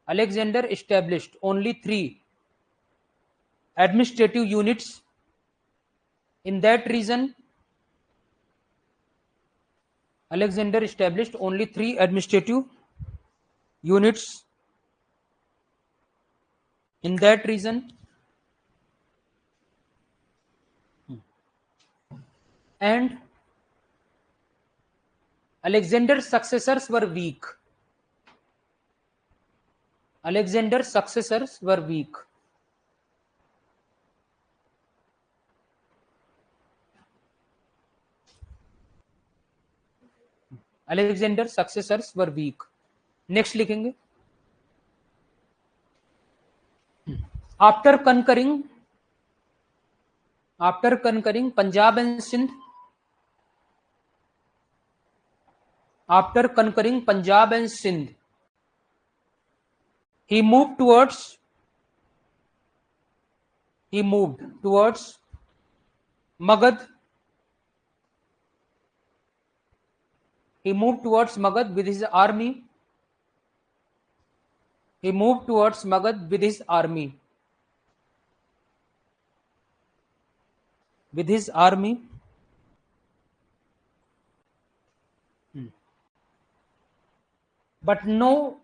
Alexander established only 3 administrative units in that region. Alexander established only 3 administrative units in that region, and Alexander's successors were weak. Alexander's successors were weak. Alexander's successors were weak. Next लिखेंगे, after conquering Punjab and Sindh, after conquering Punjab and Sindh, he moved towards Magad. He moved towards Magad with his army. He moved towards Magad with his army. With his army. But no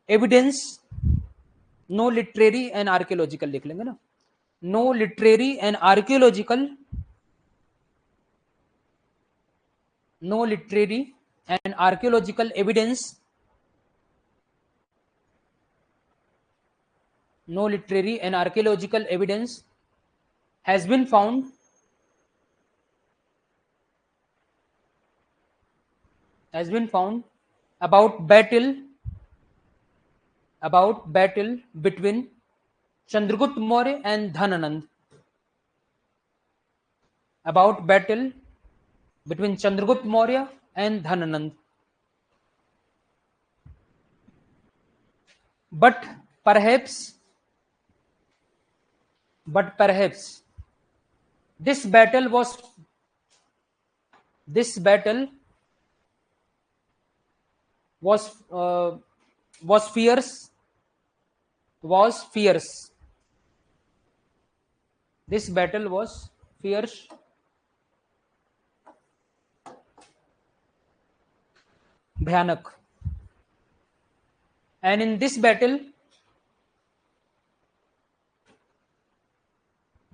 evidence, no literary and archaeological लिख लेंगे ना, no literary and archaeological, no literary and archaeological evidence, no literary and archaeological evidence has been found about battle between Chandragupta Maurya and Dhananand. About battle between Chandragupta Maurya and Dhananand. But perhaps this battle was fierce. This battle was fierce. Bhyanak. And in this battle,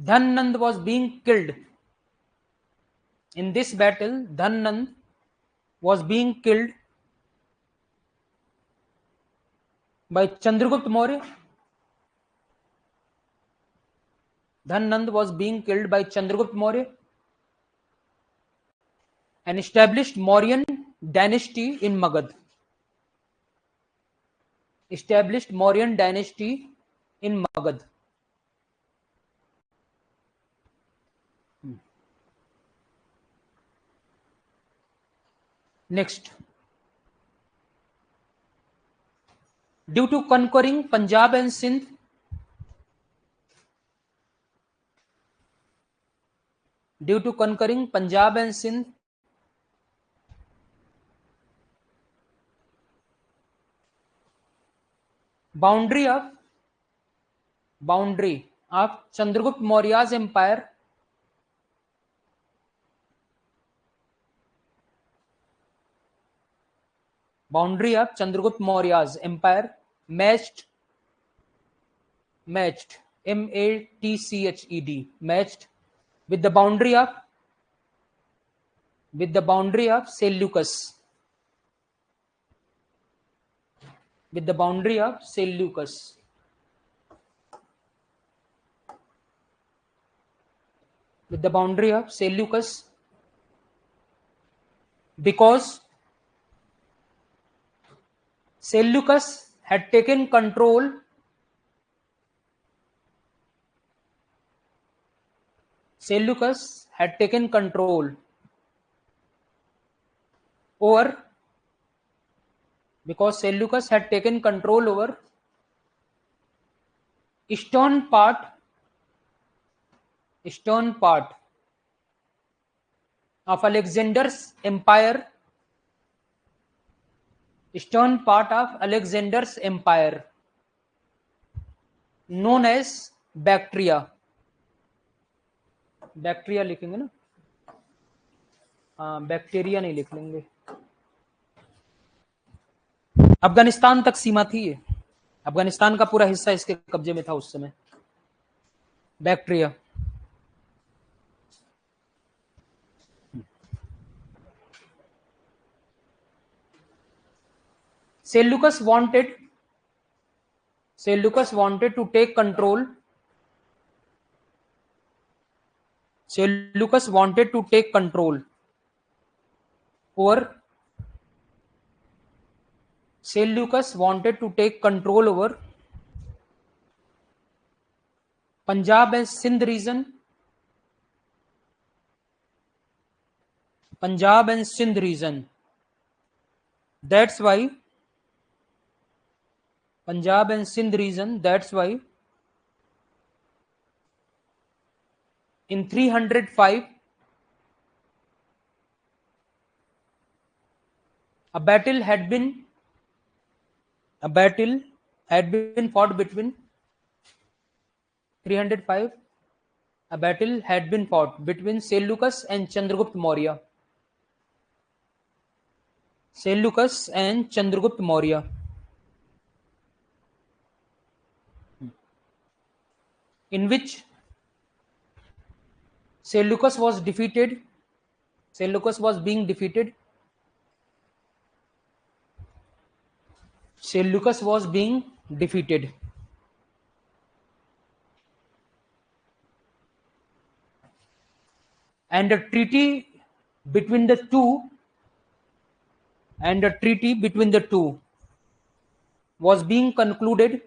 Dhananand was being killed. In this battle, Dhananand was being killed by Chandragupta Maurya. Dhananand was being killed by Chandragupta Maurya and established Mauryan dynasty in Magad. Established Mauryan dynasty in Magad. Next. Due to conquering Punjab and Sindh, boundary of Chandragupta Maurya's empire matched matched with the boundary of Seleucus. With the boundary of Seleucus. With the boundary of Seleucus, because Seleucus had taken control over eastern part of Alexander's empire, eastern part of Alexander's empire known as Bactria, Bactria लिखेंगे ना, हाँ bacteria नहीं लिख लेंगे। अफगानिस्तान तक सीमा थी ये, अफगानिस्तान का पूरा हिस्सा इसके कब्जे में था उस समय। Bactria. Seleucus wanted to take control. Seleucus wanted to take control over. Seleucus wanted to take control over Punjab and Sindh region. Punjab and Sindh region. That's why Punjab and Sindh region. That's why in 305 a battle had been fought between 305. A battle had been fought between Seleucus and Chandragupta Maurya. Seleucus and Chandragupta Maurya. In which Seleucus was defeated. Seleucus was being defeated. Seleucus was being defeated. And a treaty between the two was being concluded.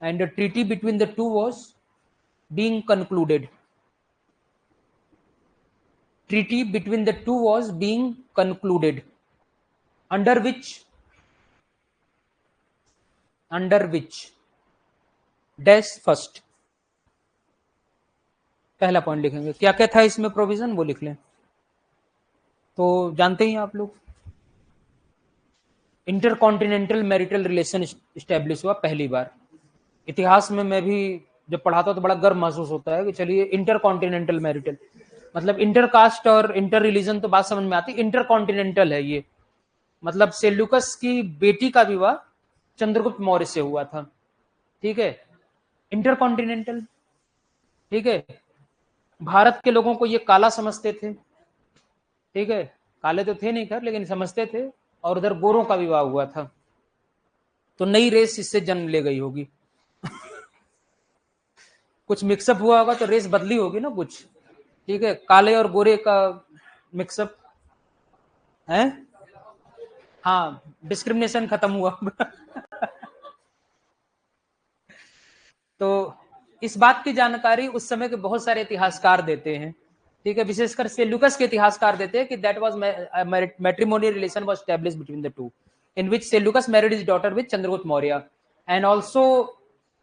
And a treaty between the two was being concluded. Treaty between the two was being concluded. Under which dash first. पहला point लिखेंगे, क्या क्या था इसमें provision वो लिख लें। तो जानते ही आप लोग, इंटरकॉन्टिनेंटल मैरिटल रिलेशन स्टैब्लिश हुआ पहली बार इतिहास में। मैं भी जब पढ़ाता तो बड़ा गर्व महसूस होता है कि चलिए इंटरकॉन्टिनेंटल मैरिटल, मतलब इंटरकास्ट और इंटर रिलीजन तो बात समझ में आती, इंटरकॉन्टिनेंटल है ये। मतलब सेल्यूकस की बेटी का विवाह चंद्रगुप्त मौर्य से हुआ था, ठीक है, इंटरकॉन्टिनेंटल, ठीक है। भारत के लोगों को ये काला समझते थे, ठीक है, काले तो थे नहीं खैर लेकिन समझते थे, और उधर गोरों का विवाह हुआ था, तो नई रेस इससे जन्म ले गई होगी। कुछ मिक्सअप हुआ होगा तो रेस बदली होगी ना कुछ, ठीक है, काले और गोरे का मिक्सअप है, हाँ डिस्क्रिमिनेशन खत्म हुआ। तो इस बात की जानकारी उस समय के बहुत सारे इतिहासकार देते हैं, ठीक है, विशेषकर सेल्यूकस के इतिहासकार देते हैं कि that was matrimonial relation was established between the two, in which Seleucus married his daughter with Chandragupta Maurya and also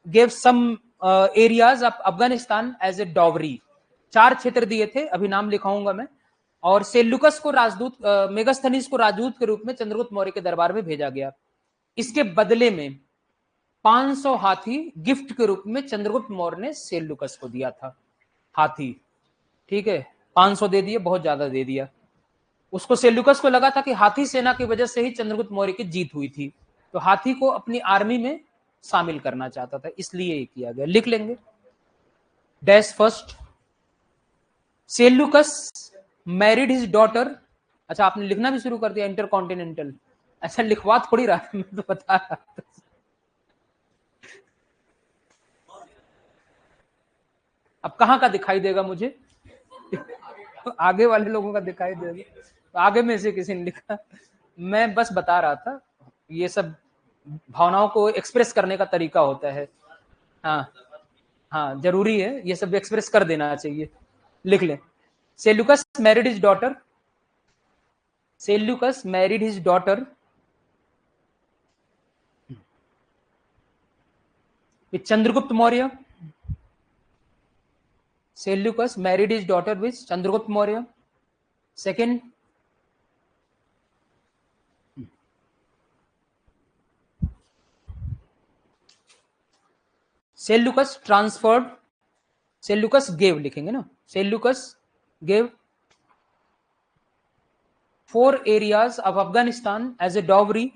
gave some areas of Afghanistan as a dowry. 4 क्षेत्र दिए थे, अभी नाम लिखाऊंगा मैं। और सेल्यूकस को राजदूत, मेगास्थनीज को राजदूत के रूप में चंद्रगुप्त मौर्य के दरबार में भेजा गया। इसके बदले में 500 हाथी गिफ्ट के रूप में चंद्रगुप्त मौर्य ने सेल्यूकस को दिया था, हाथी, ठीक है, 500 दे दिए, बहुत ज्यादा दे दिया। उसको सेल्यूकस को लगा था कि हाथी सेना की वजह से ही चंद्रगुप्त मौर्य की जीत हुई थी, तो हाथी को अपनी आर्मी में शामिल करना चाहता था, इसलिए ये किया गया। लिख लेंगे dash first, Seleucus married his daughter. अच्छा आपने लिखना भी शुरू कर दिया इंटरकॉन्टिनेंटल, अच्छा लिखवा थोड़ी रहा, मैं तो बता रहा था। अब कहाँ का दिखाई देगा मुझे, आगे वाले लोगों का दिखाई देगा, तो आगे में से किसी ने लिखा, मैं बस बता रहा था, ये सब भावनाओं को एक्सप्रेस करने का तरीका होता है, हाँ हाँ जरूरी है, ये सब एक्सप्रेस कर देना चाहिए। लिख लें, Seleucus married his daughter, Seleucus married his daughter with Chandragupta Maurya, Seleucus married his daughter with Chandragupta Maurya. Second, Seleucus transferred, Seleucus gave लिखेंगे ना, Seleucus gave 4 areas of Afghanistan as a dowry,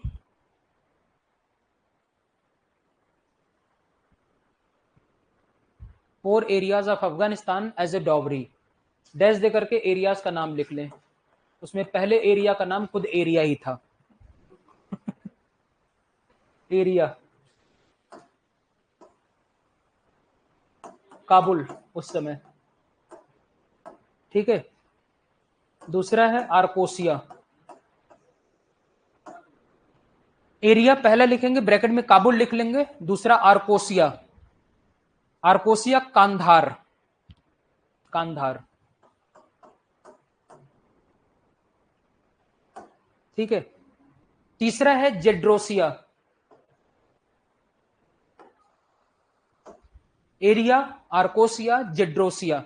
four areas of Afghanistan as a dowry, dash दे करके areas का नाम लिख लें। उसमें पहले एरिया का नाम खुद एरिया ही था एरिया काबुल उस समय, ठीक है। दूसरा है आर्कोसिया, एरिया पहला लिखेंगे ब्रैकेट में काबुल लिख लेंगे, दूसरा आर्कोसिया, आर्कोसिया कांधार, कांधार, ठीक है। तीसरा है Gedrosia, area Arachosia Gedrosia,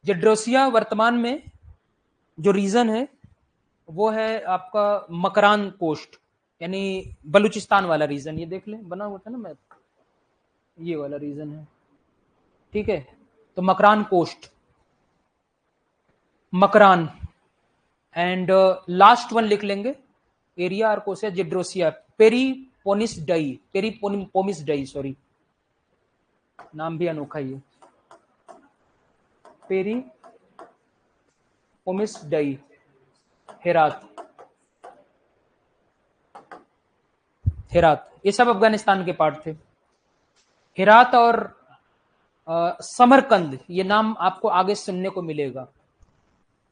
Gedrosia वर्तमान में जो रीजन है वो है आपका मकरान कोस्ट, यानी बलूचिस्तान वाला रीजन, ये देख लें बना हुआ था ना मैप, ये वाला रीजन है, ठीक है। तो Makran coast, Makran, and last one लिख लेंगे area Arachosia Gedrosia Paropamisadae, Paropamisadae, sorry नाम भी अनोखा ही है, पेरीपोमिस डाई, हेरात, हेरात, ये सब अफगानिस्तान के पार्ट थे। हेरात और समरकंद, ये नाम आपको आगे सुनने को मिलेगा।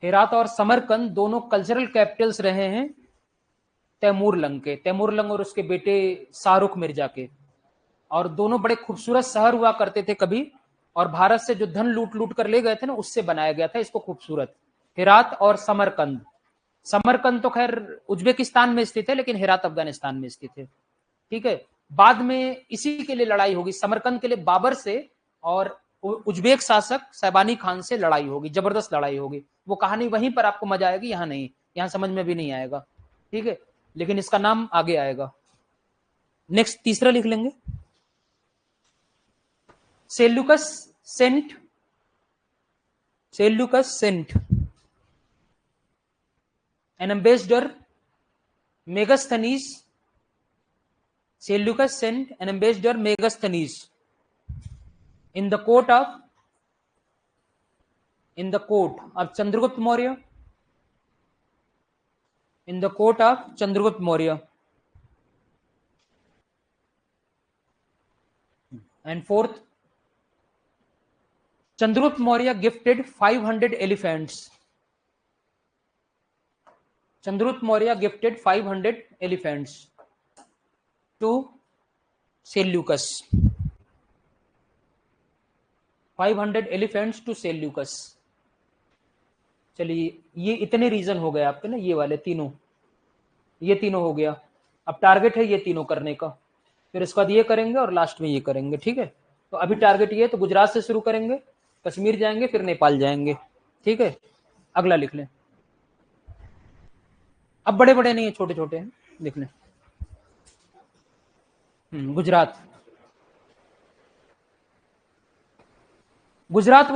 हेरात और समरकंद दोनों कल्चरल कैपिटल्स रहे हैं तैमूरलंग के, तैमूरलंग और उसके बेटे शाहरुख मिर्जा के, और दोनों बड़े खूबसूरत शहर हुआ करते थे कभी, और भारत से जो धन लूट लूट कर ले गए थे ना, उससे बनाया गया था इसको खूबसूरत, हेरात और समरकंद। समरकंद तो खैर उज्बेकिस्तान में स्थित है, लेकिन हेरात अफगानिस्तान में स्थित है, ठीक है। बाद में इसी के लिए लड़ाई होगी, समरकंद के लिए बाबर से और उज्बेक शासक सैबानी खान से लड़ाई होगी, जबरदस्त लड़ाई होगी। वो कहानी वहीं पर आपको मजा आएगी, यहाँ नहीं, यहाँ समझ में भी नहीं आएगा, ठीक है, लेकिन इसका नाम आगे आएगा। नेक्स्ट तीसरा लिख लेंगे, Seleucus sent, Seleucus sent an ambassador Megasthenes, Seleucus sent an ambassador Megasthenes in the court of Chandragupta Maurya, in the court of Chandragupta Maurya. And fourth, Chandragupta Maurya gifted 500 elephants. Chandragupta Maurya gifted 500 elephants to Seleucus. 500 elephants to Seleucus. चलिए ये इतने reason हो गए आपके ना, ये वाले तीनों, ये तीनों हो गया। अब टारगेट है ये तीनों करने का, फिर इसके बाद ये करेंगे और लास्ट में ये करेंगे, ठीक है। तो अभी टारगेट ये, तो गुजरात से शुरू करेंगे, कश्मीर जाएंगे, फिर नेपाल जाएंगे, ठीक है। अगला लिख लें, अब बड़े बड़े नहीं है, छोटे छोटे हैं, लिख लें। Gujarat, Gujarat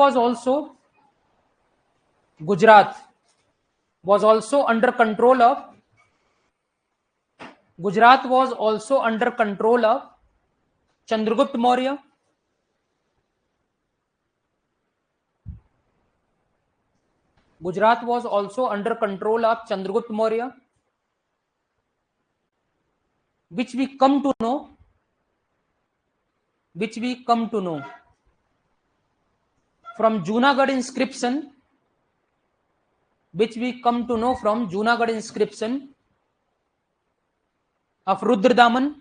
was also under control of, Gujarat was also under control of Chandragupta Maurya. Gujarat was also under control of Chandragupta Maurya, which we come to know from Junagadh inscription, of Rudradaman,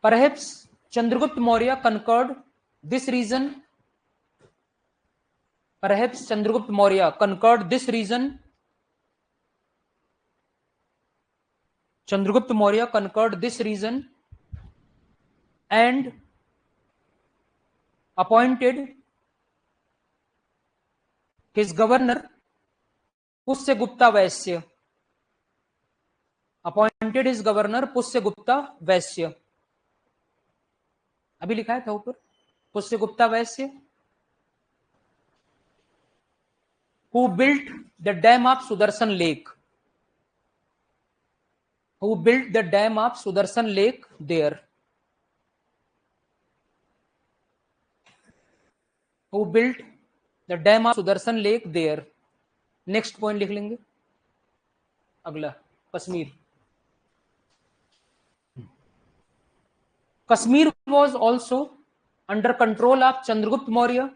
Perhaps Chandragupta Maurya conquered this region. And appointed His governor Pushyagupta Vaisya. Appointed his governor Pushyagupta Vaisya. अभी लिखा है था ऊपर पुष्यगुप्ता वैश्य. Who built the dam of Sudarshan Lake? Who built the dam of Sudarshan Lake there? Who built the dam of Sudarshan Lake there? Next point लिख लेंगे. अगला Kashmir. Kashmir was also under control of Chandragupta Maurya.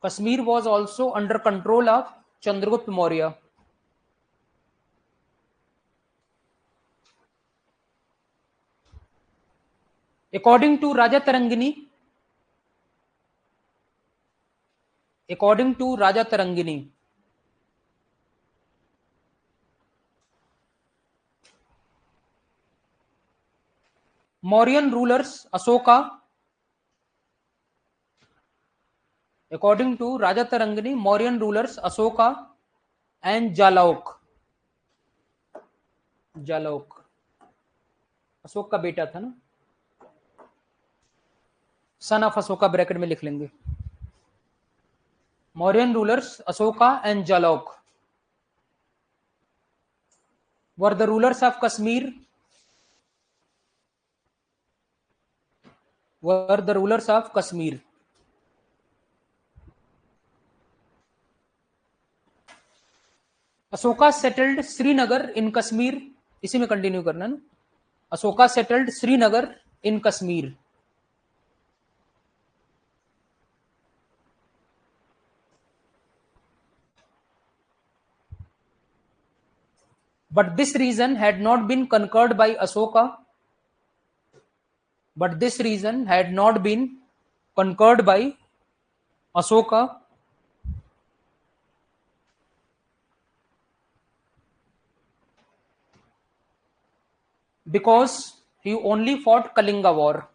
Kashmir was also under control of Chandragupta Maurya. According to Raja Tarangini, Mauryan rulers Ashoka. According to Raja Tarangini, Mauryan rulers Ashoka and Jalauk. Ashok का बेटा था ना. Son of Ashoka bracket में लिख लेंगे. Mauryan rulers Ashoka and Jalauk were the rulers of Kashmir. Ashoka settled Srinagar in Kashmir. इसी में continue करना ना. Ashoka settled Srinagar in Kashmir. But this region had not been conquered by Ashoka. Because he only fought Kalinga War.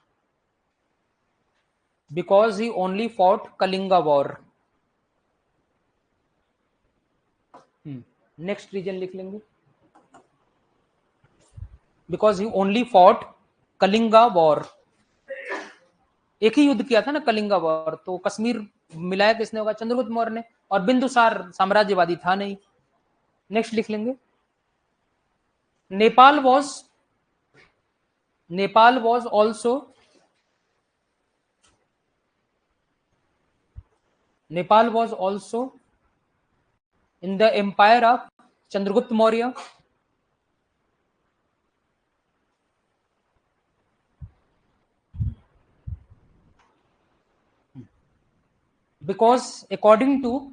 Next reason लिख लेंगे. Because he only fought Kalinga war. एक ही युद्ध किया था ना कलिंगा वॉर. तो कश्मीर मिलाया किसने होगा? चंद्रगुप्त मौर्य ने. और बिंदुसार साम्राज्यवादी था नहीं. नेक्स्ट लिख लेंगे. Nepal was also in the empire of Chandragupta Maurya. Because according to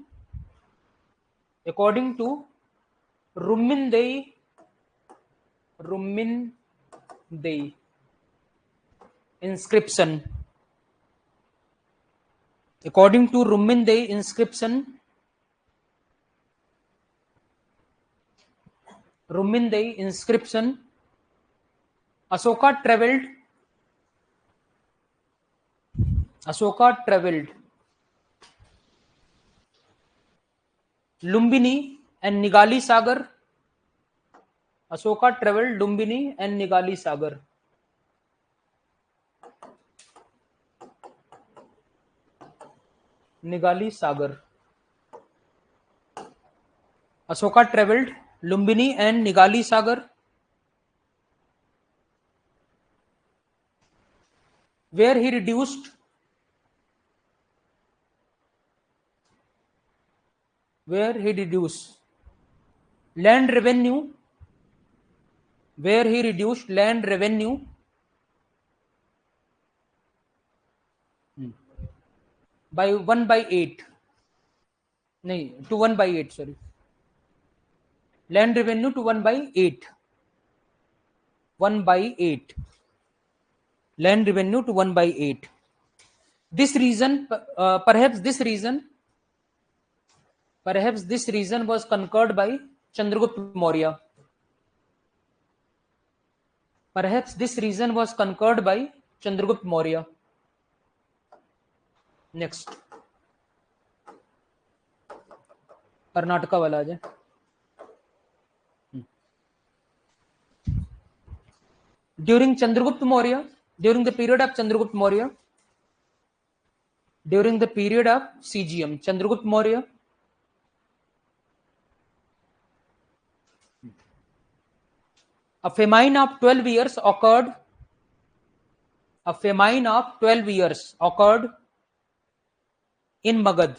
Rummindei inscription. According to Rummindei inscription, Ashoka traveled Lumbini and Nigali Sagar. Ashoka traveled Lumbini and Nigali Sagar. Ashoka traveled Lumbini and Nigali Sagar, where he reduced land revenue. By 1/8. नहीं, to 1/8, sorry. Land revenue to 1/8. Land revenue to 1/8. This reason, perhaps this reason was conquered by Chandragupta Maurya. Next. Karnataka वाला आ जाए। During Chandragupta Maurya, during the period of Chandragupta Maurya, during the period of CGM Chandragupta Maurya, a famine of 12 years occurred, a famine of 12 years occurred in Magad,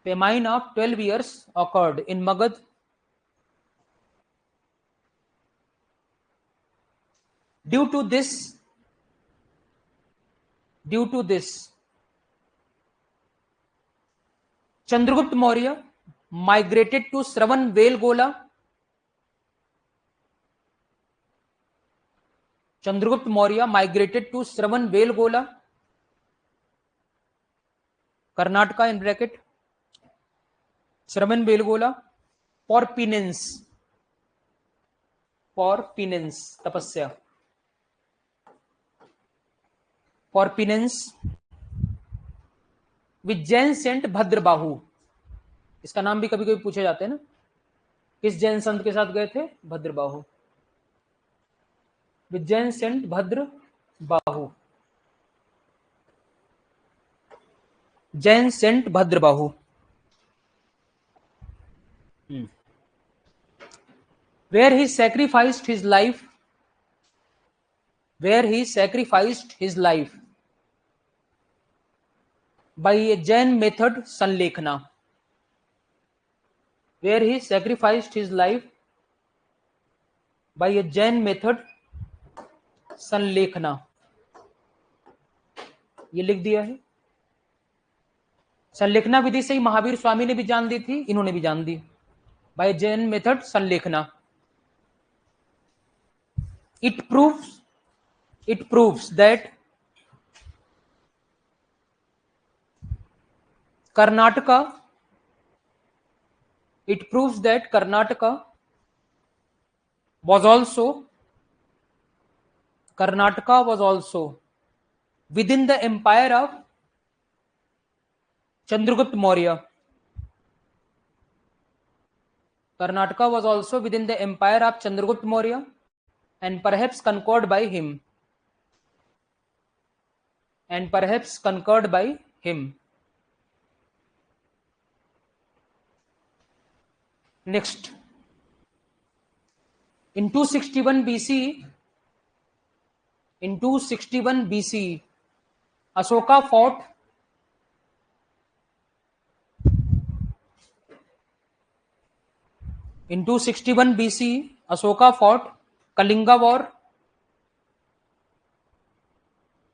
famine of 12 years occurred in Magad. Due to this, Chandragupta Maurya migrated to Shravanbelgola. Chandragupta Maurya migrated to Shravanbelgola, Karnataka in bracket, Shravanbelgola for penance, tapasya, for penance with Jain saint Bhadrabahu. इसका नाम भी कभी कभी पूछे जाते हैं ना, किस जैन संत के साथ गए थे? Bhadrabahu, with Jain saint Bhadrabahu, Jain saint Bhadrabahu, where he sacrificed his life, where he sacrificed his life by a Jain method sanlekhna, where he sacrificed his life by a Jain method संलेखना, ये लिख दिया है। संलेखना विधि से ही महावीर स्वामी ने भी जान दी थी, इन्होंने भी जान दी, by Jain method sallekhana. It proves that Karnataka, it proves that Karnataka was also within the empire of Chandragupta Maurya. Karnataka was also within the empire of Chandragupta Maurya and perhaps conquered by him. Next, in 261 BC, Ashoka fought Kalinga War.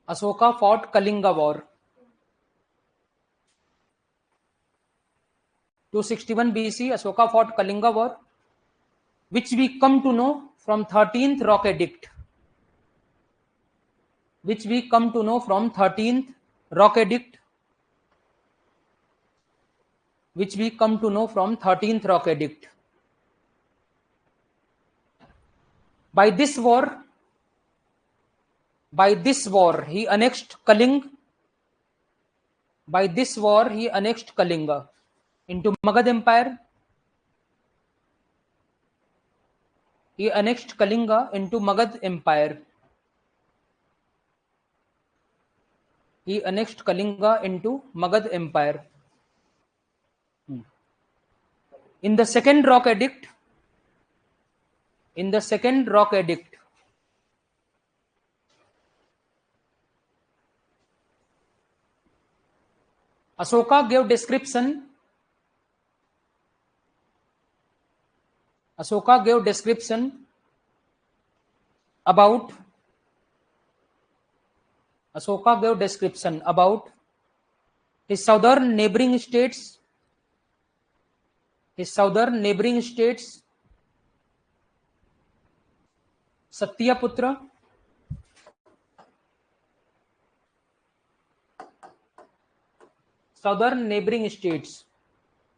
Ashoka fought Kalinga War. 261 BC, Ashoka fought Kalinga War, which we come to know from 13th Rock Edict. Which we come to know from 13th Rock Edict. Which we come to know from 13th Rock Edict. By this war, he annexed Kalinga. By this war, he annexed Kalinga into Magad Empire. He annexed Kalinga into Magad Empire. He annexed Kalinga into Magad Empire. In the second Rock Edict, Ashoka gave description about his southern neighboring states,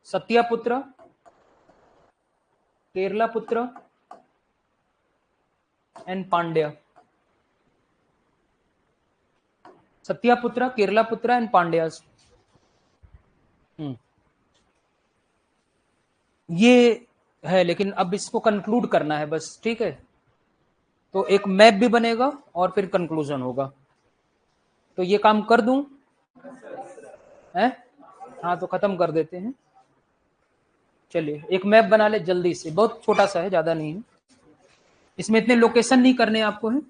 Satyaputra, Keralaputra, and Pandya. Satyaputra, Keralaputra, and Pandyas. ये है, लेकिन अब इसको conclude करना है बस, ठीक है। तो एक मैप भी बनेगा और फिर कंक्लूजन होगा। तो ये काम कर दूं है? हाँ तो खत्म कर देते हैं। चलिए एक मैप बना ले जल्दी से, बहुत छोटा सा है, ज्यादा नहीं है, इसमें इतने लोकेशन नहीं करने आपको है।